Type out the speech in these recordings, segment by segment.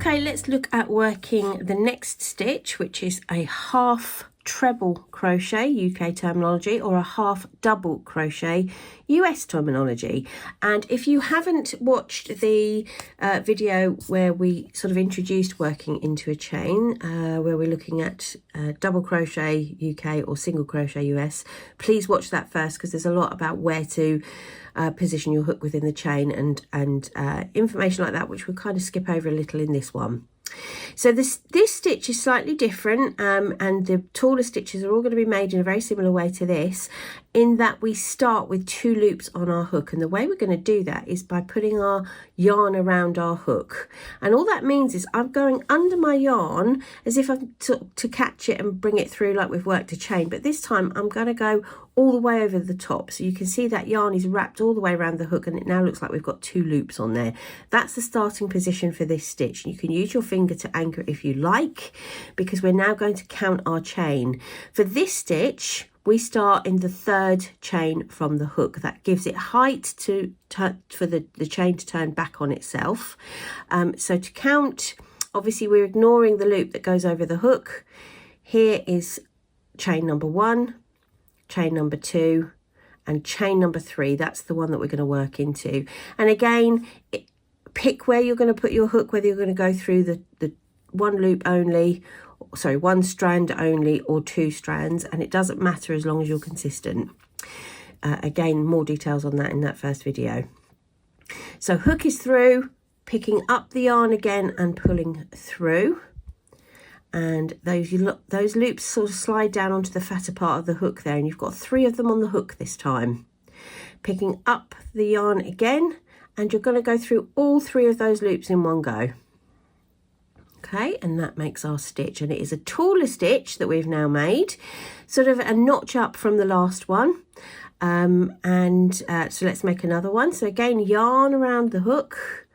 Okay, let's look at working the next stitch, which is a half treble crochet, UK terminology, or a half double crochet, US terminology. And if you haven't watched the video where we sort of introduced working into a chain, where we're looking at double crochet UK or single crochet US, please watch that first, because there's a lot about where to position your hook within the chain and information like that, which we'll kind of skip over a little in this one. So this stitch is slightly different, and the taller stitches are all going to be made in a very similar way to this, in that we start with 2 loops on our hook, and the way we're going to do that is by putting our yarn around our hook. And all that means is I'm going under my yarn as if I'm to catch it and bring it through like we've worked a chain, but this time I'm going to go all the way over the top, so you can see that yarn is wrapped all the way around the hook, and it now looks like we've got 2 loops on there. That's the starting position for this stitch. You can use your finger to anchor if you like, because we're now going to count our chain. For this stitch, we start in the 3rd chain from the hook. That gives it height for the chain to turn back on itself. So to count, obviously we're ignoring the loop that goes over the hook. Here is chain number 1, chain number 2, and chain number 3. That's the one that we're going to work into. And again, pick where you're going to put your hook, whether you're going to go through the 1 loop only, sorry, 1 strand only, or 2 strands, and it doesn't matter as long as you're consistent. Again, more details on that in that first video. So hook is through, picking up the yarn again and pulling through, and those loops sort of slide down onto the fatter part of the hook there, and you've got 3 of them on the hook this time. Picking up the yarn again, and you're going to go through all 3 of those loops in one go. Okay, and that makes our stitch, and it is a taller stitch that we've now made, sort of a notch up from the last one. So let's make another one. So again, yarn around the hook.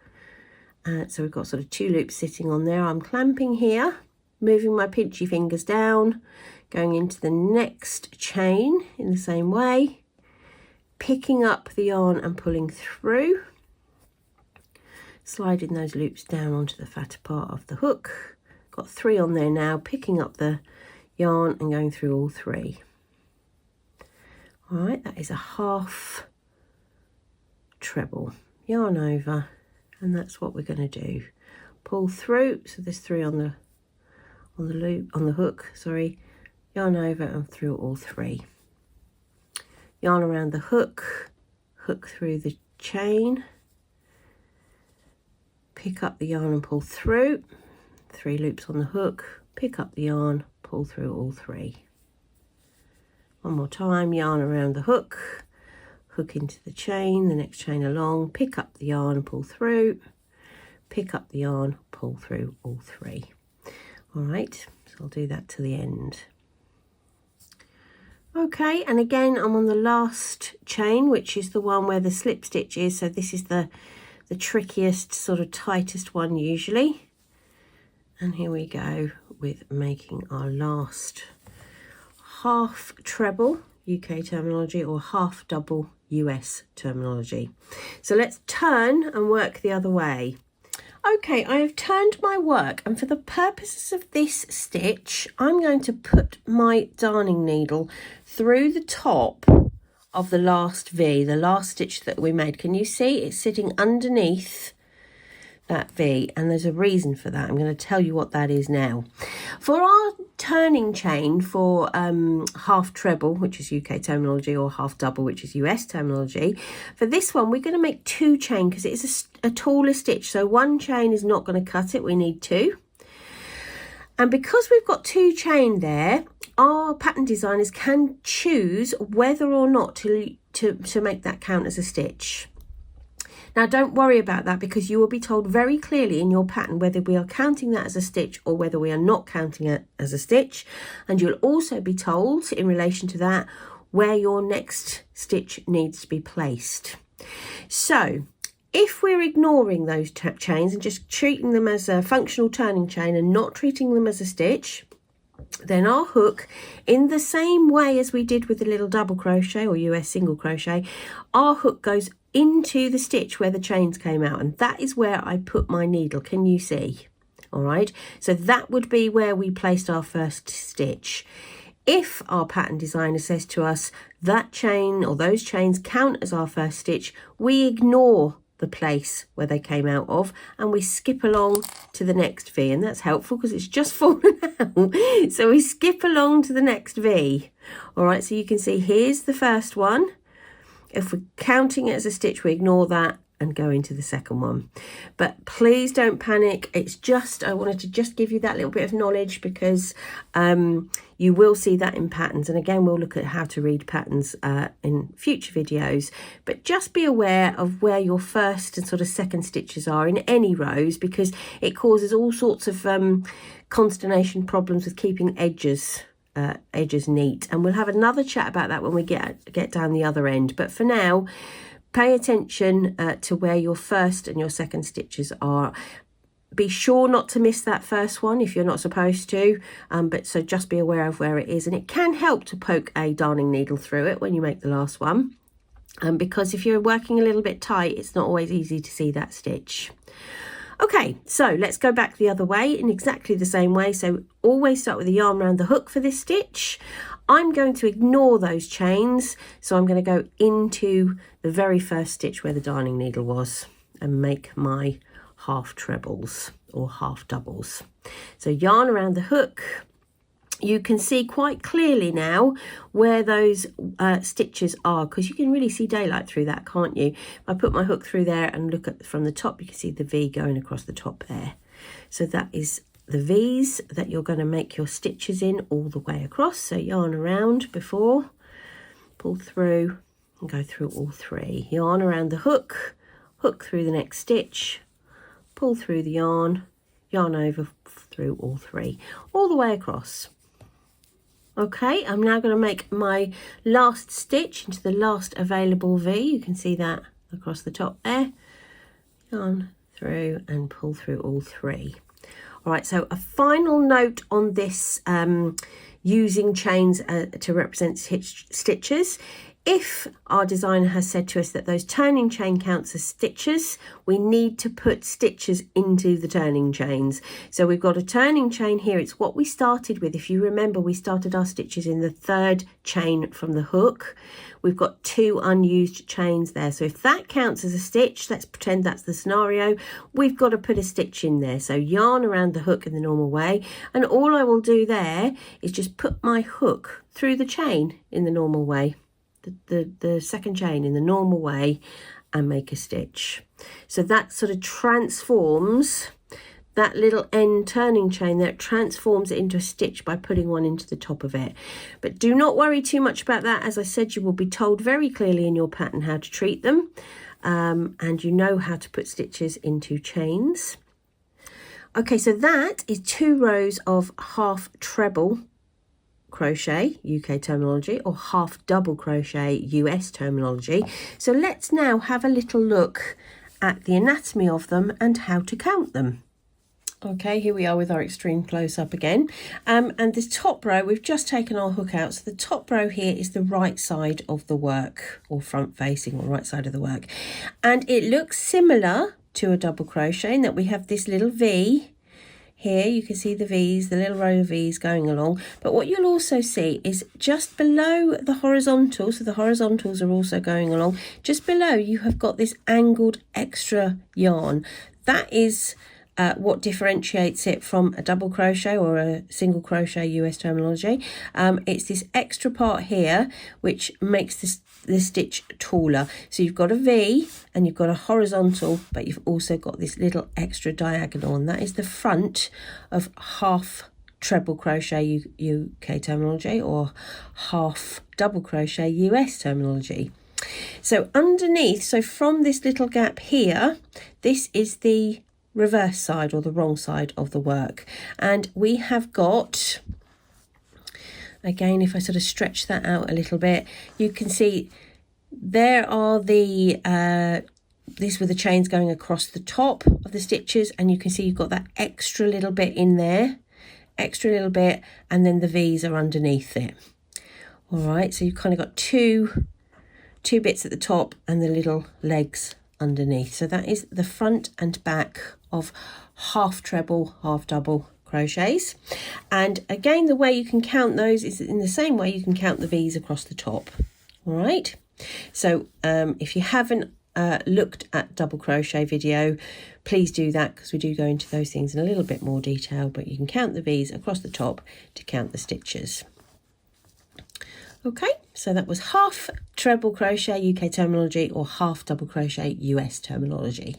So we've got sort of 2 loops sitting on there. I'm clamping here, moving my pinchy fingers down, going into the next chain in the same way, picking up the yarn and pulling through, sliding those loops down onto the fatter part of the hook. Got 3 on there now, picking up the yarn and going through all 3. All right, that is a half treble. Yarn over, and that's what we're going to do. Pull through, so there's 3 on the loop, on the hook, sorry. Yarn over and through all 3. Yarn around the hook, hook through the chain, pick up the yarn and pull through, 3 loops on the hook, pick up the yarn, pull through all 3. One more time, yarn around the hook, hook into the chain, the next chain along, pick up the yarn, pull through, pick up the yarn, pull through all 3. All right, so I'll do that to the end. Okay, and again, I'm on the last chain, which is the one where the slip stitch is. So this is the trickiest, sort of tightest one usually. And here we go with making our last half treble UK terminology, or half double US terminology. So let's turn and work the other way. Okay, I have turned my work, and for the purposes of this stitch, I'm going to put my darning needle through the top of the last V, the last stitch that we made. Can you see it's sitting underneath that V? And there's a reason for that. I'm going to tell you what that is now. For our turning chain for half treble, which is UK terminology, or half double, which is US terminology, for this one we're going to make 2 chain, because it is a taller stitch, so 1 chain is not going to cut it. We need 2. And because we've got 2 chain there, our pattern designers can choose whether or not to make that count as a stitch. Now, don't worry about that, because you will be told very clearly in your pattern whether we are counting that as a stitch or whether we are not counting it as a stitch. And you'll also be told in relation to that where your next stitch needs to be placed. So if we're ignoring those chains and just treating them as a functional turning chain and not treating them as a stitch, then our hook, in the same way as we did with the little double crochet or US single crochet, our hook goes into the stitch where the chains came out, and that is where I put my needle. Can you see? All right, so that would be where we placed our first stitch. If our pattern designer says to us that chain or those chains count as our first stitch, we ignore the place where they came out of and we skip along to the next V, and that's helpful because it's just fallen out. So we skip along to the next V. All right, so you can see here's the first one. If we're counting it as a stitch, we ignore that and go into the second one. But please don't panic. It's just, I wanted to just give you that little bit of knowledge because you will see that in patterns. And again, we'll look at how to read patterns in future videos. But just be aware of where your first and sort of second stitches are in any rows, because it causes all sorts of consternation problems with keeping edges neat. And we'll have another chat about that when we get down the other end. But for now, pay attention to where your first and your second stitches are. Be sure not to miss that first one if you're not supposed to, but so just be aware of where it is. And it can help to poke a darning needle through it when you make the last one, because if you're working a little bit tight, it's not always easy to see that stitch. Okay, so let's go back the other way in exactly the same way. So always start with the yarn around the hook for this stitch. I'm going to ignore those chains, so I'm going to go into the very first stitch where the darning needle was and make my half trebles or half doubles. So yarn around the hook. You can see quite clearly now where those stitches are, because you can really see daylight through that, can't you? If I put my hook through there and look at from the top, you can see the V going across the top there. So that is the V's that you're going to make your stitches in all the way across. So yarn around before, pull through and go through all three. Yarn around the hook, hook through the next stitch, pull through the yarn, yarn over through all three, all the way across. Okay, I'm now going to make my last stitch into the last available V. You can see that across the top there. Yarn through and pull through all three. All right, so a final note on this using chains to represent stitches. If our designer has said to us that those turning chain counts as stitches, we need to put stitches into the turning chains. So we've got a turning chain here. It's what we started with. If you remember, we started our stitches in the third chain from the hook. We've got 2 unused chains there. So if that counts as a stitch, let's pretend that's the scenario, we've got to put a stitch in there. So yarn around the hook in the normal way. And all I will do there is just put my hook through the chain in the normal way. The second chain in the normal way and make a stitch. So that sort of transforms that little end turning chain, that transforms it into a stitch by putting one into the top of it. But do not worry too much about that. As I said, you will be told very clearly in your pattern how to treat them, and you know how to put stitches into chains. Okay, so that is 2 rows of half treble crochet, UK terminology, or half double crochet, US terminology. So let's now have a little look at the anatomy of them and how to count them. Okay, here we are with our extreme close-up again. And this top row, we've just taken our hook out. So the top row here is the right side of the work, or front facing, or right side of the work. And it looks similar to a double crochet in that we have this little V. Here you can see the V's, the little row of V's going along. But what you'll also see is just below the horizontal, so the horizontals are also going along, just below you have got this angled extra yarn. That is what differentiates it from a double crochet or a single crochet US terminology. It's this extra part here which makes this stitch taller. So you've got a V and you've got a horizontal, but you've also got this little extra diagonal, and that is the front of half treble crochet UK terminology or half double crochet US terminology. So underneath, so from this little gap here, this is the reverse side or the wrong side of the work, and we have got, again, if I sort of stretch that out a little bit, you can see there are the these were the chains going across the top of the stitches, and you can see you've got that extra little bit in there, extra little bit, and then the V's are underneath it. All right, so you've kind of got two bits at the top and the little legs underneath. So that is the front and back of half treble, half double crochets. And again, the way you can count those is in the same way you can count the V's across the top. All right, so if you haven't looked at double crochet video, please do that, because we do go into those things in a little bit more detail, but you can count the V's across the top to count the stitches. Okay, so that was half treble crochet UK terminology, or half double crochet US terminology.